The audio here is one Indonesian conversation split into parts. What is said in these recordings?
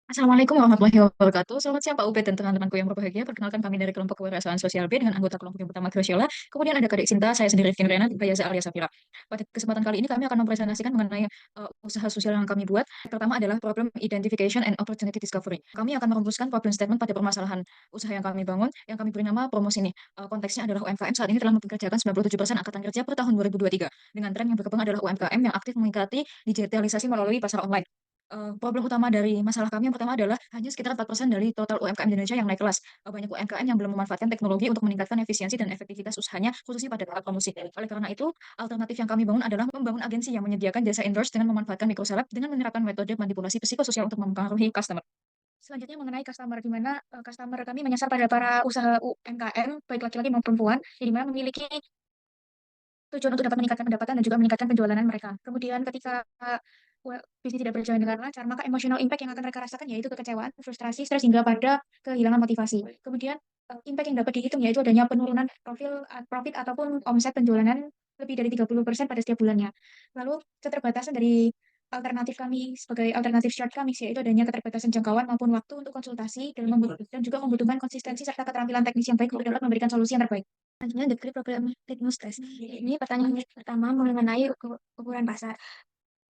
Assalamualaikum warahmatullahi wabarakatuh. Selamat siang Pak Ubed dan teman-temanku yang berbahagia. Perkenalkan kami dari kelompok kewirausahaan sosial B dengan anggota kelompok yang pertama Graciela. Kemudian ada Kadek Sinta, saya sendiri Rifkin Rena, Bayaza alias Safira. Pada kesempatan kali ini kami akan mempresentasikan mengenai usaha sosial yang kami buat. Pertama adalah problem identification and opportunity discovery. Kami akan merumuskan problem statement pada permasalahan usaha yang kami bangun, yang kami beri nama promosi ini. Konteksnya adalah UMKM saat ini telah mempekerjakan 97% angkatan kerja per tahun 2023. Dengan tren yang berkembang adalah UMKM yang aktif mengikuti digitalisasi melalui pasar online. Problem utama dari masalah kami yang pertama adalah hanya sekitar 4% dari total UMKM Indonesia yang naik kelas. Banyak UMKM yang belum memanfaatkan teknologi untuk meningkatkan efisiensi dan efektivitas usahanya, khususnya pada tahap promosi. Oleh karena itu, alternatif yang kami bangun adalah membangun agensi yang menyediakan jasa endorse dengan memanfaatkan microseleb dengan menerapkan metode manipulasi psikososial untuk mempengaruhi customer. Selanjutnya mengenai customer, di mana customer kami menyasar pada para usaha UMKM, baik laki-laki maupun perempuan, di mana memiliki tujuan untuk dapat meningkatkan pendapatan dan juga meningkatkan penjualan mereka. Kemudian ketika bisnis tidak berjalan dengan lancar, maka emotional impact yang akan mereka rasakan yaitu kekecewaan, frustrasi, stres hingga pada kehilangan motivasi. Kemudian impact yang dapat dihitung yaitu adanya penurunan profit ataupun omset penjualan lebih dari 30% pada setiap bulannya. Lalu keterbatasan dari alternatif kami sebagai alternatif short kami yaitu adanya keterbatasan jangkauan maupun waktu untuk konsultasi dan juga membutuhkan konsistensi serta keterampilan teknis yang baik untuk dapat memberikan solusi yang terbaik. Selanjutnya, the great problem litmus test. Ini pertanyaan pertama mengenai ukuran pasar.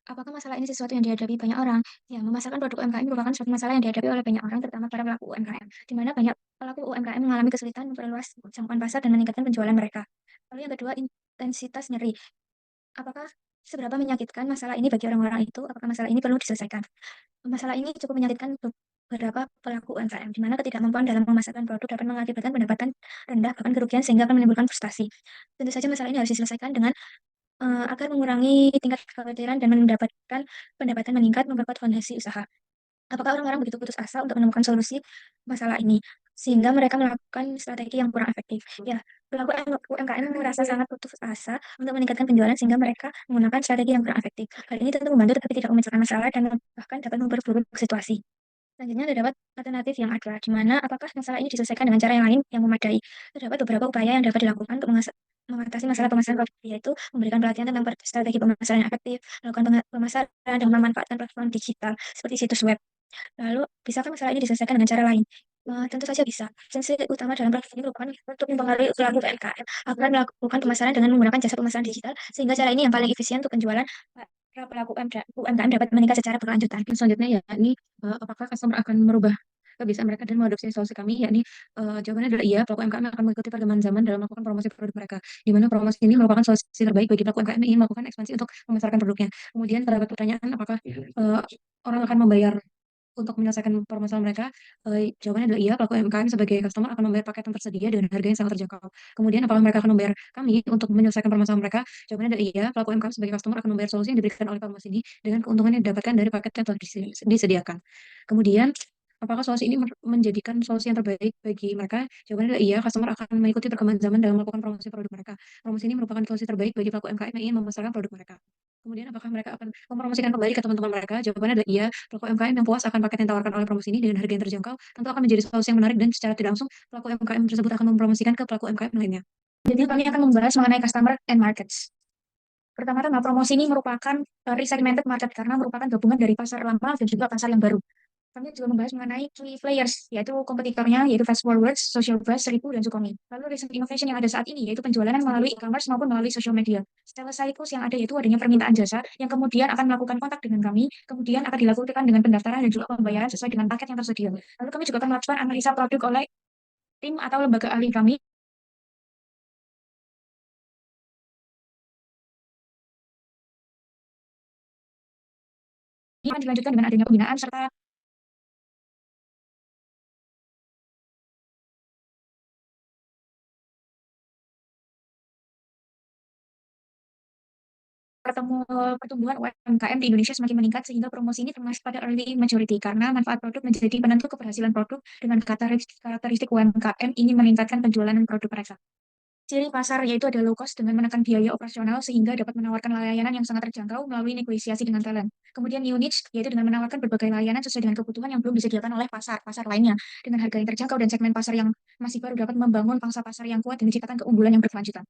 Apakah masalah ini sesuatu yang dihadapi banyak orang? Ya, memasarkan produk UMKM merupakan suatu masalah yang dihadapi oleh banyak orang, terutama para pelaku UMKM, di mana banyak pelaku UMKM mengalami kesulitan memperluas jangkauan pasar dan meningkatkan penjualan mereka. Lalu yang kedua, intensitas nyeri. Apakah seberapa menyakitkan masalah ini bagi orang-orang itu? Apakah masalah ini perlu diselesaikan? Masalah ini cukup menyakitkan beberapa pelaku UMKM, di mana ketidakmampuan dalam memasarkan produk dapat mengakibatkan pendapatan rendah, bahkan kerugian, sehingga akan menimbulkan frustasi. Tentu saja masalah ini harus diselesaikan dengan agar mengurangi tingkat kekhawatiran dan mendapatkan pendapatan meningkat, memperkuat fondasi usaha. Apakah orang-orang begitu putus asa untuk menemukan solusi masalah ini, sehingga mereka melakukan strategi yang kurang efektif? Ya, pelaku UMKM merasa sangat putus asa untuk meningkatkan penjualan sehingga mereka menggunakan strategi yang kurang efektif. Hal ini tentu membantu tetapi tidak memecahkan masalah dan bahkan dapat memperburuk situasi. Selanjutnya terdapat alternatif yang ada, di mana apakah masalah ini diselesaikan dengan cara yang lain yang memadai. Terdapat beberapa upaya yang dapat dilakukan untuk mengatasi masalah pemasaran produk, yaitu memberikan pelatihan tentang strategi pemasaran yang efektif, melakukan pemasaran dan memanfaatkan platform digital seperti situs web. Lalu, bisakah masalah ini diselesaikan dengan cara lain? Tentu saja bisa. Fungsi utama dalam proses ini merupakan untuk mempengaruhi pelaku UMKM agar melakukan pemasaran dengan menggunakan jasa pemasaran digital, sehingga cara ini yang paling efisien untuk penjualan para pelaku UMKM dapat meningkat secara berkelanjutan. Selanjutnya yakni apakah customer akan merubah kebiasaan mereka dan mengadopsi solusi kami, yakni jawabannya adalah iya, pelaku UMKM akan mengikuti perkembangan zaman dalam melakukan promosi produk mereka, di mana promosi ini merupakan solusi terbaik bagi pelaku UMKM yang ingin melakukan ekspansi untuk memasarkan produknya. Kemudian terdapat pertanyaan apakah orang akan membayar untuk menyelesaikan permasalahan mereka. Jawabannya adalah iya, pelaku UMKM sebagai customer akan membayar paket yang tersedia dengan harga yang sangat terjangkau. Kemudian apakah mereka akan membayar kami untuk menyelesaikan permasalahan mereka? Jawabannya adalah iya, pelaku UMKM sebagai customer akan membayar solusi yang diberikan oleh farmasi ini dengan keuntungan yang didapatkan dari paket yang telah disediakan. Kemudian, apakah solusi ini menjadikan solusi yang terbaik bagi mereka? Jawabannya adalah iya, customer akan mengikuti perkembangan zaman dalam melakukan promosi produk mereka. Promosi ini merupakan solusi terbaik bagi pelaku UMKM yang ingin memasarkan produk mereka. Kemudian apakah mereka akan mempromosikan kembali ke teman-teman mereka? Jawabannya adalah iya, pelaku UMKM yang puas akan paket yang ditawarkan oleh promosi ini dengan harga yang terjangkau tentu akan menjadi solusi yang menarik dan secara tidak langsung pelaku UMKM tersebut akan mempromosikan ke pelaku UMKM lainnya. Jadi kami akan membahas mengenai customer and markets. Pertama-tama, promosi ini merupakan resegmented market karena merupakan gabungan dari pasar lama dan juga pasar yang baru. Kami juga membahas mengenai key players, yaitu kompetitornya, yaitu Fast Forward, Social Buzz, Seribu, dan Sukomi. Lalu recent innovation yang ada saat ini, yaitu penjualan melalui e-commerce maupun melalui social media. Sales cycles yang ada yaitu adanya permintaan jasa, yang kemudian akan melakukan kontak dengan kami, kemudian akan dilakukan dengan pendaftaran dan juga pembayaran sesuai dengan paket yang tersedia. Lalu kami juga akan melakukan analisa produk oleh tim atau lembaga ahli kami. Ini akan dilanjutkan dengan adanya pembinaan serta pertumbuhan UMKM di Indonesia semakin meningkat sehingga promosi ini termasuk pada early maturity karena manfaat produk menjadi penentu keberhasilan produk dengan karakteristik UMKM ingin meningkatkan penjualan produk mereka. Ciri pasar yaitu ada low cost dengan menekan biaya operasional sehingga dapat menawarkan layanan yang sangat terjangkau melalui negosiasi dengan talent. Kemudian new niche yaitu dengan menawarkan berbagai layanan sesuai dengan kebutuhan yang belum disediakan oleh pasar lainnya dengan harga yang terjangkau dan segmen pasar yang masih baru dapat membangun pangsa pasar yang kuat dan menciptakan keunggulan yang berkelanjutan.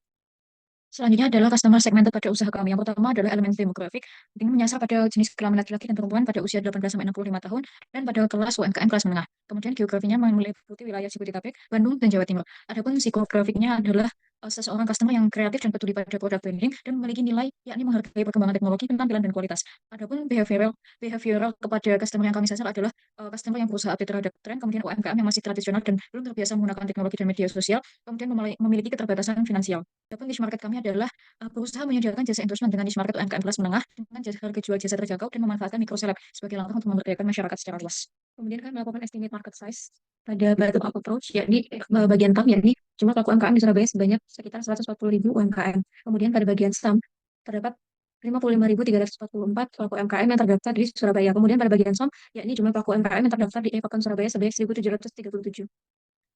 Selanjutnya adalah customer segmented pada usaha kami. Yang pertama adalah elemen demografik, ini menyasar pada jenis kelamin laki-laki dan perempuan pada usia 18 sampai 65 tahun dan pada kelas UMKM kelas menengah. Kemudian geografinya meliputi wilayah Jabodetabek, Bandung, dan Jawa Timur. Adapun psikografiknya adalah seseorang customer yang kreatif dan peduli pada produk branding dan memiliki nilai yakni menghargai perkembangan teknologi, penampilan, dan kualitas. Adapun behavioral kepada customer yang kami sasar adalah customer yang berusaha update terhadap tren, kemudian UMKM yang masih tradisional dan belum terbiasa menggunakan teknologi dan media sosial, kemudian memiliki keterbatasan finansial. Adapun niche market kami adalah berusaha menyediakan jasa endorsement dengan niche market UMKM kelas menengah dengan harga jual jasa terjangkau dan memanfaatkan microseleb sebagai langkah untuk memberdayakan masyarakat secara luas. Kemudian kami melakukan estimate market size pada bottom up approach, yakni bagian top, yakni jumlah pelaku UMKM di Surabaya sebanyak sekitar 140.000 UMKM. Kemudian pada bagian sum terdapat 55.344 pelaku UMKM yang terdaftar di Surabaya. Kemudian pada bagian SOM, yakni jumlah pelaku UMKM yang terdaftar di Epokon Surabaya sebanyak 1.737.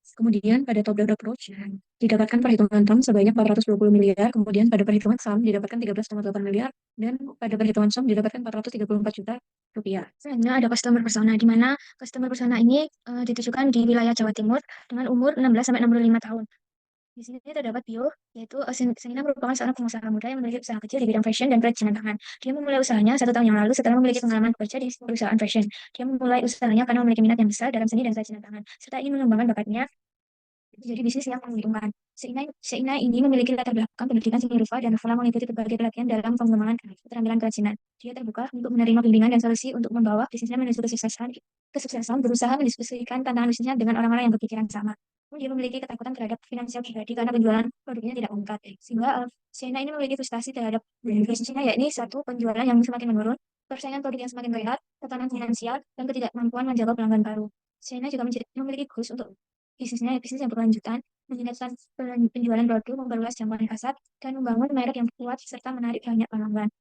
Kemudian pada top-down approach didapatkan perhitungan TAM sebanyak 420 miliar, kemudian pada perhitungan SAM didapatkan 13,8 miliar, dan pada perhitungan SOM didapatkan 434 juta rupiah. Selanjutnya ada customer persona, di mana customer persona ini ditujukan di wilayah Jawa Timur dengan umur 16 sampai 65 tahun. Di sini terdapat bio, yaitu Senina merupakan seorang pengusaha muda yang memiliki usaha kecil di bidang fashion dan kerajinan tangan. Dia memulai usahanya 1 tahun yang lalu setelah memiliki pengalaman bekerja di perusahaan fashion. Dia memulai usahanya karena memiliki minat yang besar dalam seni dan kerajinan tangan, serta ingin mengembangkan bakatnya jadi bisnis yang menguntungkan. Seina ini memiliki latar belakang pendidikan seni rupa dan telah mengikuti berbagai pelatihan dalam pengembangan keterampilan kerajinan. Dia terbuka untuk menerima bimbingan dan solusi untuk membawa bisnisnya menuju kesuksesan, berusaha mendiskusikan tantangan bisnisnya dengan orang-orang yang berpikiran sama. Namun dia memiliki ketakutan terhadap finansial pribadi karena penjualan produknya tidak meningkat. Sehingga Seina ini memiliki frustasi terhadap bisnisnya, yakni satu, penjualan yang semakin menurun, persaingan produk yang semakin berat, tekanan finansial, dan ketidakmampuan menjaga pelanggan baru. Seina juga memiliki goals untuk bisnis yang berkelanjutan, meningkatkan penjualan produk, memperluas jangkauan pasar, dan membangun merek yang kuat serta menarik banyak pelanggan.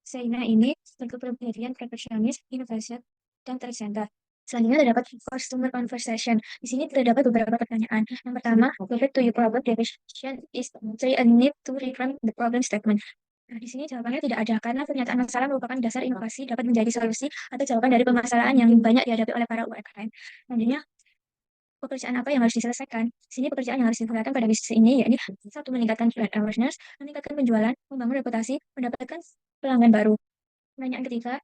Seina ini berkepribadian perfeksionis, inovatif, dan tercenter. Selanjutnya terdapat customer conversation. Di sini terdapat beberapa pertanyaan. Yang pertama, related to your problem definition is say a need to reframe the problem statement. Nah, di sini jawabannya tidak ada, karena pernyataan masalah merupakan dasar inovasi dapat menjadi solusi atau jawaban dari permasalahan yang banyak dihadapi oleh para UMKM. Selanjutnya, pekerjaan apa yang harus diselesaikan? Di sini pekerjaan yang harus diselesaikan pada bisnis ini, yakni satu, meningkatkan brand awareness, meningkatkan penjualan, membangun reputasi, mendapatkan pelanggan baru. Pertanyaan ketiga,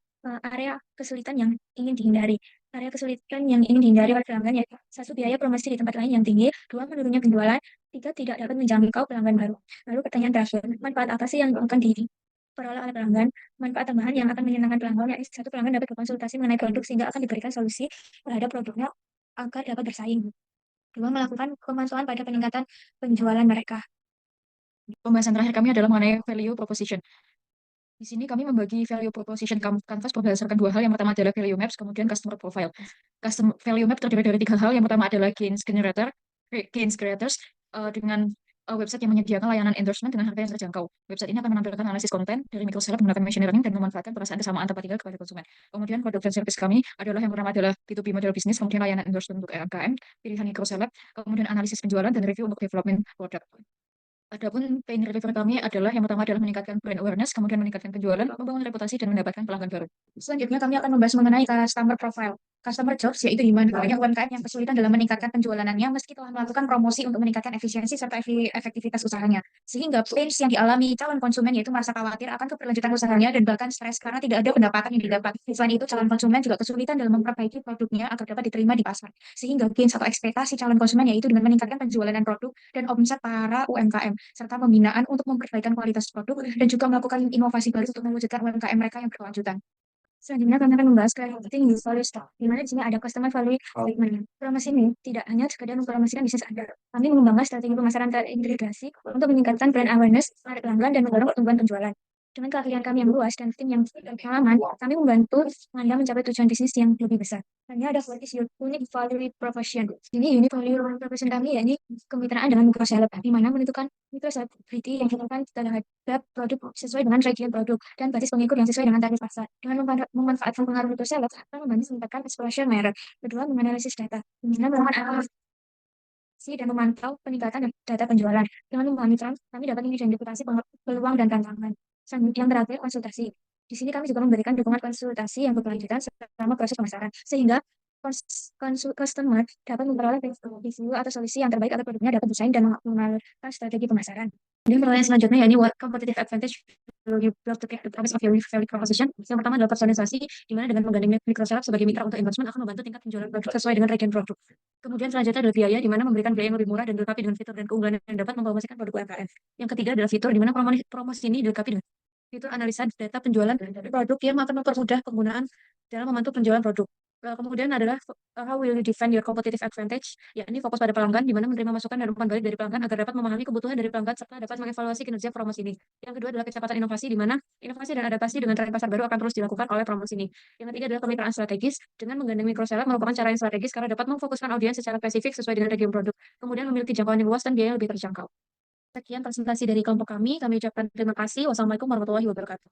area kesulitan yang ingin dihindari. Area kesulitan yang ingin dihindari oleh pelanggan yaitu satu, biaya promosi di tempat lain yang tinggi, dua, menurunnya penjualan, tiga, tidak dapat menjangkau pelanggan baru. Lalu pertanyaan terakhir, manfaat apa sih yang akan diperoleh oleh pelanggan? Manfaat tambahan yang akan menyenangkan pelanggan yaitu satu, pelanggan dapat berkonsultasi mengenai produk sehingga akan diberikan solusi terhadap produknya agar dapat bersaing. Dua, melakukan pemantauan pada peningkatan penjualan mereka. Pembahasan terakhir kami adalah mengenai value proposition. Di sini kami membagi value proposition canvas berdasarkan 2 hal. Yang pertama adalah value maps, kemudian customer profile. Custom value map terdiri dari 3 hal. Yang pertama adalah gains creators dengan website yang menyediakan layanan endorsement dengan harga yang terjangkau. Website ini akan menampilkan analisis konten dari microseleb menggunakan machine learning dan memanfaatkan perasaan kesamaan tempat tinggal kepada konsumen. Kemudian produk dan service kami adalah yang pertama adalah B2B model bisnis, kemudian layanan endorsement untuk UMKM, pilihan microseleb, kemudian analisis penjualan dan review untuk development produk. Adapun pain reliever kami adalah yang pertama adalah meningkatkan brand awareness, kemudian meningkatkan penjualan, membangun reputasi, dan mendapatkan pelanggan baru. Selanjutnya kami akan membahas mengenai customer profile. Customer jobs yaitu di mana banyak UMKM yang kesulitan dalam meningkatkan penjualannya meski telah melakukan promosi untuk meningkatkan efisiensi serta efektivitas usahanya. Sehingga pains yang dialami calon konsumen yaitu merasa khawatir akan keberlanjutan usahanya dan bahkan stres karena tidak ada pendapatan yang didapat. Selain itu, calon konsumen juga kesulitan dalam memperbaiki produknya agar dapat diterima di pasar. Sehingga gains atau ekspektasi calon konsumen yaitu dengan meningkatkan penjualan produk dan omset para UMKM serta pembinaan untuk memperbaikan kualitas produk dan juga melakukan inovasi baru untuk mewujudkan UMKM mereka yang berkelanjutan. Selanjutnya kami akan membahas creating new value stock, di mana di sini ada customer value statement. Promosi ini tidak hanya sekedar mempromosikan bisnis Anda. Kami mengembangkan strategi pemasaran terintegrasi untuk meningkatkan brand awareness, menarik pelanggan, dan mendorong pertumbuhan penjualan. Dengan keahlian kami yang luas dan tim yang berpengalaman, kami membantu Anda mencapai tujuan bisnis yang lebih besar. Hanya ada what is your unique value proposition. Ini unique value proposition kami, yakni kemitraan dengan microseleb, di mana menentukan microcelebrity yang dilakukan terhadap produk sesuai dengan region produk dan basis pengikut yang sesuai dengan tarif pasar. Dengan memanfaatkan pengaruh microseleb, kita membantu meningkatkan exposure merek. Kedua, menganalisis data. Dengan melakukan analisis dan memantau peningkatan data penjualan. Dengan memonitor, kami dapat mengidentifikasi peluang dan tantangan. Yang terakhir, konsultasi. Di sini kami juga memberikan dukungan konsultasi yang berkelanjutan selama proses pemasaran, sehingga customer dapat memperoleh review atau solusi yang terbaik agar produknya dapat bersaing dan mengoptimalkan strategi pemasaran. Kemudian pertanyaan selanjutnya yakni what competitive advantage will you build to get the promise of your value proposition? Yang pertama adalah personalisasi, di mana dengan menggandeng microserap sebagai mitra untuk endorsement akan membantu tingkat penjualan produk sesuai dengan regen produk. Kemudian selanjutnya adalah biaya, di mana memberikan biaya yang lebih murah dan dilengkapi dengan fitur dan keunggulan yang dapat mempromosikan produk UMKM. Yang ketiga adalah fitur, di mana promosi ini dilengkapi dengan fitur analisa data penjualan produk yang akan mempermudah penggunaan dalam membantu penjualan produk. Kemudian adalah how will you defend your competitive advantage, yakni fokus pada pelanggan, di mana menerima masukan dan umpan balik dari pelanggan agar dapat memahami kebutuhan dari pelanggan serta dapat mengevaluasi kinerja promosi ini. Yang kedua adalah kecepatan inovasi, di mana inovasi dan adaptasi dengan tren pasar baru akan terus dilakukan oleh promosi ini. Yang ketiga adalah kemitraan strategis, dengan menggandeng microseller merupakan cara yang strategis karena dapat memfokuskan audiens secara spesifik sesuai dengan region produk, kemudian memiliki jangkauan yang luas dan biaya yang lebih terjangkau. Sekian presentasi dari kelompok kami ucapkan terima kasih. Wassalamualaikum warahmatullahi wabarakatuh.